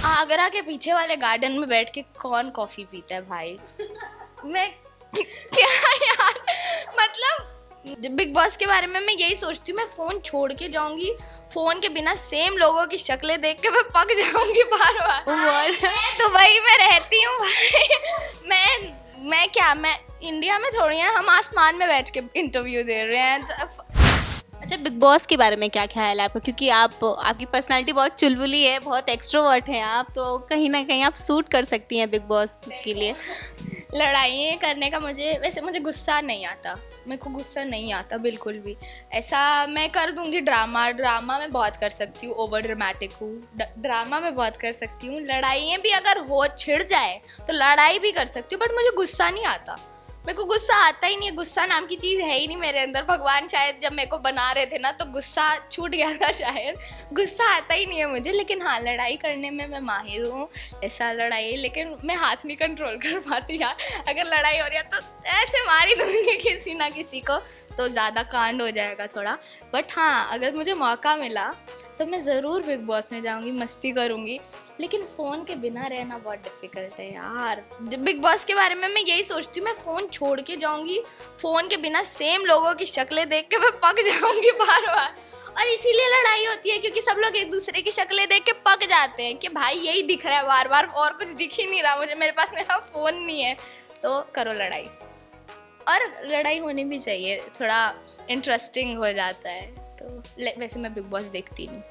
आगरा के पीछे वाले गार्डन में बैठ के कौन कॉफी पीता है भाई। मैं क्या यार, मतलब बिग बॉस के बारे में मैं यही सोचती हूँ, मैं फोन छोड़ के जाऊंगी, फोन के बिना सेम लोगों की शक्लें देख के मैं पक जाऊंगी बार बार। मैं दुबई में रहती हूँ भाई। मैं इंडिया में थोड़ी है, हम आसमान में बैठ के इंटरव्यू दे रहे हैं। अच्छा, बिग बॉस के बारे में क्या ख्याल है आपका? क्योंकि आपकी पर्सनालिटी बहुत चुलबुली है, बहुत एक्सट्रोवर्ट हैं आप, तो कहीं ना कहीं आप सूट कर सकती हैं बिग बॉस के लिए। लड़ाई करने का मुझे गुस्सा नहीं आता, मेरे को गुस्सा नहीं आता बिल्कुल भी। ऐसा मैं कर दूंगी, ड्रामा मैं बहुत कर सकती हूँ, ओवर ड्रामेटिक हूँ, ड्रामा मैं बहुत कर सकती हूँ। लड़ाइयाँ भी अगर हो छिड़ जाए तो लड़ाई भी कर सकती हूँ, बट मुझे गुस्सा नहीं आता। मेरे को गुस्सा आता ही नहीं है, गुस्सा नाम की चीज़ है ही नहीं मेरे अंदर। भगवान शायद जब मेरे को बना रहे थे ना तो गुस्सा छूट गया था शायद, गुस्सा आता ही नहीं है मुझे। लेकिन हाँ, लड़ाई करने में मैं माहिर हूँ, ऐसा लड़ाई, लेकिन मैं हाथ नहीं कंट्रोल कर पाती यार। अगर लड़ाई हो रही है तो ऐसे मार ही दूंगी किसी ना किसी को, तो ज़्यादा कांड हो जाएगा थोड़ा। बट हाँ, अगर मुझे मौका मिला तो मैं ज़रूर बिग बॉस में जाऊंगी, मस्ती करूंगी, लेकिन फ़ोन के बिना रहना बहुत डिफ़िकल्ट है यार। बिग बॉस के बारे में मैं यही सोचती हूँ, मैं फ़ोन छोड़ के जाऊंगी, फ़ोन के बिना सेम लोगों की शक्लें देख के मैं पक जाऊंगी बार बार। और इसीलिए लड़ाई होती है क्योंकि सब लोग एक दूसरे की शक्लें देख के पक जाते हैं कि भाई यही दिख रहा है बार बार, और कुछ दिख ही नहीं रहा मुझे, मेरे पास मेरा फ़ोन नहीं है। तो करो लड़ाई, और लड़ाई होनी भी चाहिए, थोड़ा इंटरेस्टिंग हो जाता है। तो वैसे मैं बिग बॉस देखती नहीं।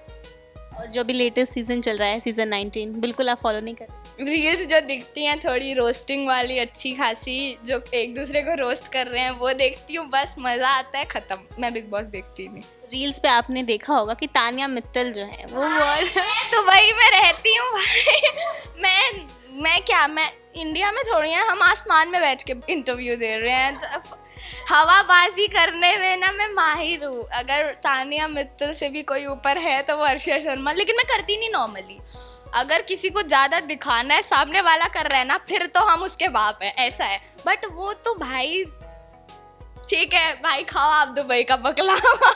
और जो भी लेटेस्ट सीजन चल रहा है, सीजन 19, बिल्कुल आप फॉलो नहीं कर? रील्स जो दिखती हैं थोड़ी रोस्टिंग वाली अच्छी खासी, जो एक दूसरे को रोस्ट कर रहे हैं, वो देखती हूँ, बस मज़ा आता है, ख़त्म। मैं बिग बॉस देखती नहीं। रील्स पे आपने देखा होगा कि तानिया मित्तल जो है वो मैं दुबई में रहती हूँ भाई। मैं इंडिया में थोड़ी है, हम आसमान में बैठ के इंटरव्यू दे रहे हैं। तो हवाबाजी करने में ना मैं माहिर हूँ। अगर तानिया मित्तल से भी कोई ऊपर है तो वो अर्शिया शर्मा, लेकिन मैं करती नहीं नॉर्मली। अगर किसी को ज़्यादा दिखाना है, सामने वाला कर रहा है ना, फिर तो हम उसके बाप हैं, ऐसा है। बट वो तो भाई ठीक है भाई, खाओ आप दुबई का बकलावा।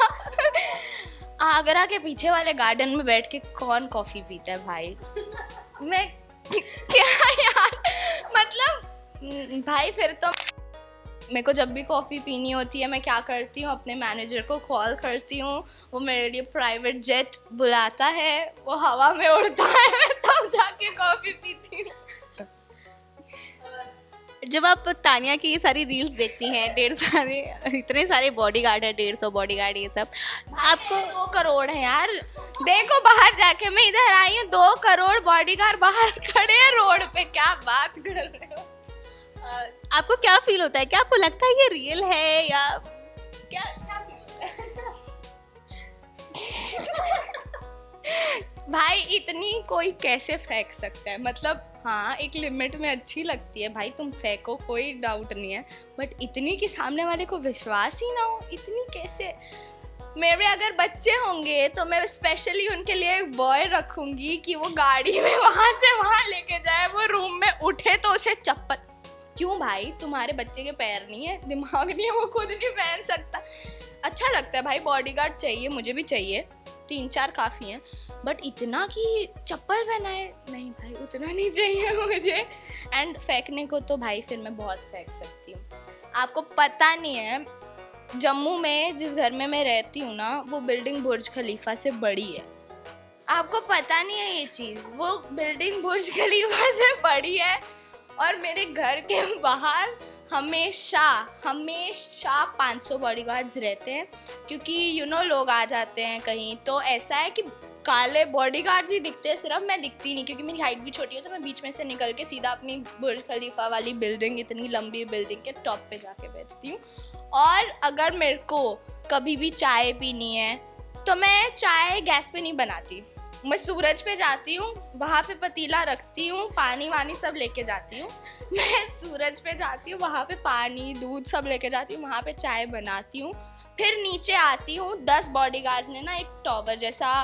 आगरा के पीछे वाले गार्डन में बैठ के कौन कॉफी पीता है भाई। मैं क्या यार, मतलब भाई फिर तो मेरे को जब भी कॉफ़ी पीनी होती है मैं क्या करती हूँ, अपने मैनेजर को कॉल करती हूँ, वो मेरे लिए प्राइवेट जेट बुलाता है, वो हवा में उड़ता है, मैं तब जाके कॉफ़ी पीती हूँ। जब आप तानिया की ये सारी रील्स देखती हैं, इतने सारे बॉडीगार्ड है, 150 बॉडीगार्ड, ये सब आपको 2 करोड़ है यार, देखो बाहर जाके, मैं इधर आई हूँ, 2 करोड़ बॉडीगार्ड बाहर खड़े हैं रोड पे, क्या बात कर रहे हो। आपको क्या फील होता है? क्या आपको लगता है ये रियल है या क्या क्या फील होता है? भाई इतनी कोई कैसे फेंक सकता है, मतलब हाँ एक लिमिट में अच्छी लगती है भाई, तुम फेंको, कोई डाउट नहीं है, बट इतनी कि सामने वाले को विश्वास ही ना हो, इतनी कैसे। मेरे अगर बच्चे होंगे तो मैं स्पेशली उनके लिए एक बॉय रखूंगी कि वो गाड़ी में वहाँ से वहाँ लेके जाए, वो रूम में उठे तो उसे चप्पल। क्यों भाई, तुम्हारे बच्चे के पैर नहीं है, दिमाग नहीं है, वो खुद नहीं पहन सकता। अच्छा लगता है भाई, बॉडीगार्ड चाहिए, मुझे भी चाहिए, 3-4 काफ़ी हैं, बट इतना कि चप्पल पहनाए नहीं भाई, उतना नहीं चाहिए मुझे। एंड फेंकने को तो भाई फिर मैं बहुत फेंक सकती हूँ। आपको पता नहीं है, जम्मू में जिस घर में मैं रहती हूँ ना, वो बिल्डिंग बुर्ज खलीफा से बड़ी है। आपको पता नहीं है ये चीज़, वो बिल्डिंग बुर्ज खलीफा से बड़ी है, और मेरे घर के बाहर हमेशा 500 बॉडीगार्ड्स रहते हैं, क्योंकि लोग आ जाते हैं कहीं, तो ऐसा है कि काले बॉडीगार्ड्स ही दिखते हैं सिर्फ, मैं दिखती नहीं, क्योंकि मेरी हाइट भी छोटी है, तो मैं बीच में से निकल के सीधा अपनी बुर्ज खलीफा वाली बिल्डिंग, इतनी लंबी बिल्डिंग के टॉप पे जाके बैठती हूँ। और अगर मेरे को कभी भी चाय पीनी है तो मैं चाय गैस पे नहीं बनाती, मैं सूरज पे जाती हूँ, वहाँ पे पतीला रखती हूँ, पानी वानी सब लेके जाती हूँ, मैं सूरज पे जाती हूँ, वहाँ पे पानी दूध सब लेके जाती हूँ, वहाँ पे चाय बनाती हूँ, फिर नीचे आती हूँ। 10 बॉडीगार्ड्स ने ना एक टॉवर जैसा,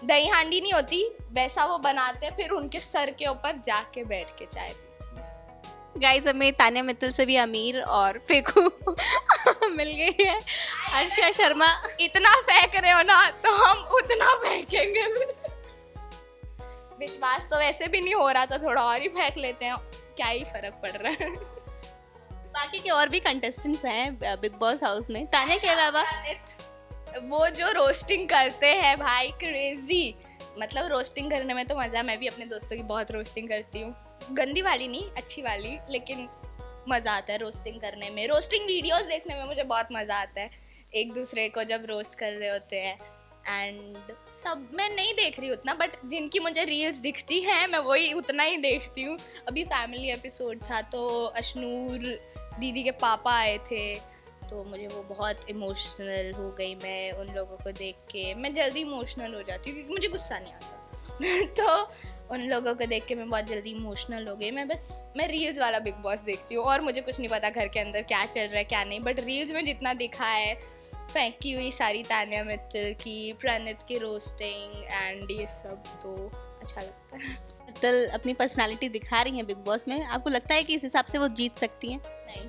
दही हांडी नहीं होती वैसा वो बनाते हैं, फिर उनके सर के ऊपर जाके बैठ के चाय पीती हूँ। गाइस हमें तान्या मित्तल से भी अमीर और फेकू मिल गई है। अर्शिया शर्मा इतना फेंक रहे हो ना तो हम उतना फेंकेंगे। विश्वास तो वैसे भी नहीं हो रहा तो थोड़ा और ही फेंक लेते हैं, क्या ही फर्क पड़ रहा है। बाकी के और भी कंटेस्टेंट्स हैं बिग बॉस हाउस में तान्या के अलावा। वो जो रोस्टिंग करते हैं भाई क्रेजी, मतलब रोस्टिंग करने में तो मज़ा, मैं भी अपने दोस्तों की बहुत रोस्टिंग करती हूँ, गंदी वाली नहीं अच्छी वाली, लेकिन मज़ा आता है रोस्टिंग करने में। रोस्टिंग वीडियोस देखने में मुझे बहुत मज़ा आता है, एक दूसरे को जब रोस्ट कर रहे होते हैं। एंड सब मैं नहीं देख रही उतना, बट जिनकी मुझे रील्स दिखती हैं मैं वही उतना ही देखती हूँ। अभी फैमिली एपिसोड था तो अशनूर दीदी के पापा आए थे तो मुझे वो बहुत इमोशनल हो गई मैं उन लोगों को देख के। मैं जल्दी इमोशनल हो जाती हूँ क्योंकि मुझे गुस्सा नहीं आता तो उन लोगों को देख के मैं बहुत जल्दी इमोशनल हो गई। मैं रील्स वाला बिग बॉस देखती हूँ और मुझे कुछ नहीं पता घर के अंदर क्या चल रहा है क्या नहीं, बट रील्स में जितना दिखा है फेंकी हुई सारी तान्या मित्तल की, प्रणित की रोस्टिंग एंड ये सब, तो अच्छा लगता है। मित्तल अपनी पर्सनालिटी दिखा रही हैं बिग बॉस में, आपको लगता है कि इस हिसाब से वो जीत सकती हैं? नहीं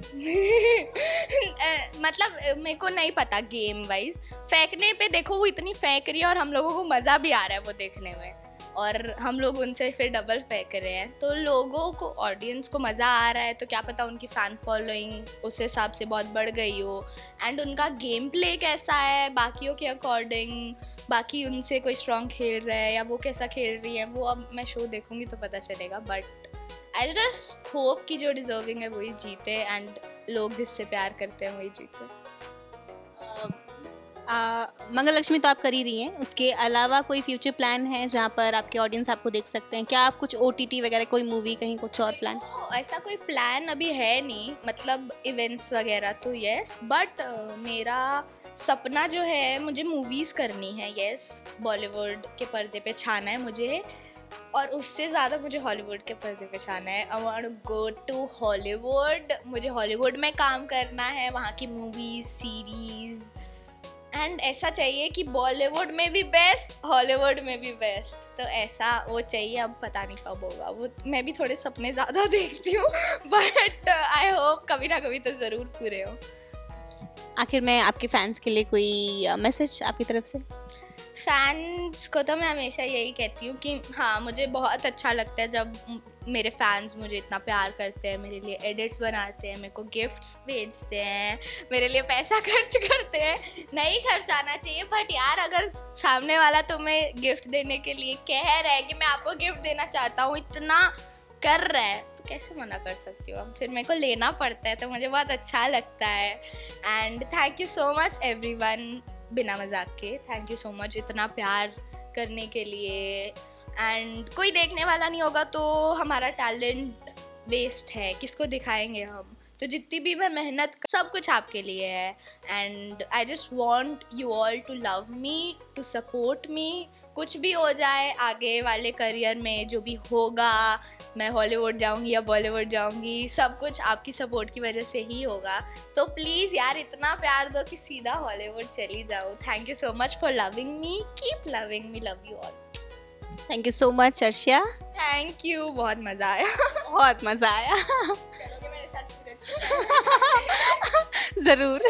मतलब मेरे को नहीं पता गेम वाइज, फेंकने पे देखो वो इतनी फेंक रही है और हम लोगों को मज़ा भी आ रहा है वो देखने में, और हम लोग उनसे फिर डबल फेंक रहे हैं तो लोगों को, ऑडियंस को मज़ा आ रहा है, तो क्या पता उनकी फ़ैन फॉलोइंग उस हिसाब से बहुत बढ़ गई हो। एंड उनका गेम प्ले कैसा है बाकियों के अकॉर्डिंग, बाकी उनसे कोई स्ट्रॉन्ग खेल रहा है या वो कैसा खेल रही है, वो अब मैं शो देखूंगी तो पता चलेगा। बट आई जस्ट होप कि जो डिजर्विंग है वही जीते एंड लोग जिससे प्यार करते हैं वही जीते। मंगल लक्ष्मी तो आप कर ही रही हैं, उसके अलावा कोई फ्यूचर प्लान है जहाँ पर आपके ऑडियंस आपको देख सकते हैं? क्या आप कुछ OTT वगैरह, कोई मूवी, कहीं कुछ और प्लान? ऐसा कोई प्लान अभी है नहीं, मतलब इवेंट्स वगैरह तो यस, बट मेरा सपना जो है मुझे मूवीज़ करनी है। यस, बॉलीवुड के पर्दे पे छाना है मुझे, और उससे ज़्यादा मुझे हॉलीवुड के पर्दे पे छाना है। I want to go to Hollywood, मुझे हॉलीवुड में काम करना है, वहाँ की मूवीज़, सीरीज़, एंड ऐसा चाहिए कि बॉलीवुड में भी बेस्ट, हॉलीवुड में भी बेस्ट, तो ऐसा वो चाहिए। अब पता नहीं कब होगा वो, मैं भी थोड़े सपने ज़्यादा देखती हूँ बट आई होप कभी ना कभी तो ज़रूर पूरे हो। आखिर में आपके फैंस के लिए कोई मैसेज आपकी तरफ से? फैंस को तो मैं हमेशा यही कहती हूँ कि हाँ, मुझे बहुत अच्छा लगता है जब मेरे फैंस मुझे इतना प्यार करते हैं, मेरे लिए एडिट्स बनाते हैं, मेरे को गिफ्ट्स भेजते हैं, मेरे लिए पैसा खर्च करते हैं। नहीं खर्च आना चाहिए, बट यार अगर सामने वाला तुम्हें गिफ्ट देने के लिए कह रहा है कि मैं आपको गिफ्ट देना चाहता हूँ, इतना कर रहा है, तो कैसे मना कर सकती हूँ? अब फिर मेरे को लेना पड़ता है, तो मुझे बहुत अच्छा लगता है। And thank you so much everyone, बिना मजाक के थैंक यू सो मच इतना प्यार करने के लिए। एंड कोई देखने वाला नहीं होगा तो हमारा टैलेंट वेस्ट है, किसको दिखाएंगे हम? तो जितनी भी मैं मेहनत, सब कुछ आपके लिए है। And I just want you all to love me, to support me. कुछ भी हो जाए आगे वाले करियर में, जो भी होगा, मैं हॉलीवुड जाऊंगी या बॉलीवुड जाऊंगी, सब कुछ आपकी सपोर्ट की वजह से ही होगा। तो प्लीज़ यार इतना प्यार दो कि सीधा हॉलीवुड चली जाओ। Thank you so much for loving me, keep loving me, love you all. Thank you so much Arshia. Thank you, बहुत मज़ा आया बहुत मज़ा आया। चलोगे मेरे साथ? ज़रूर।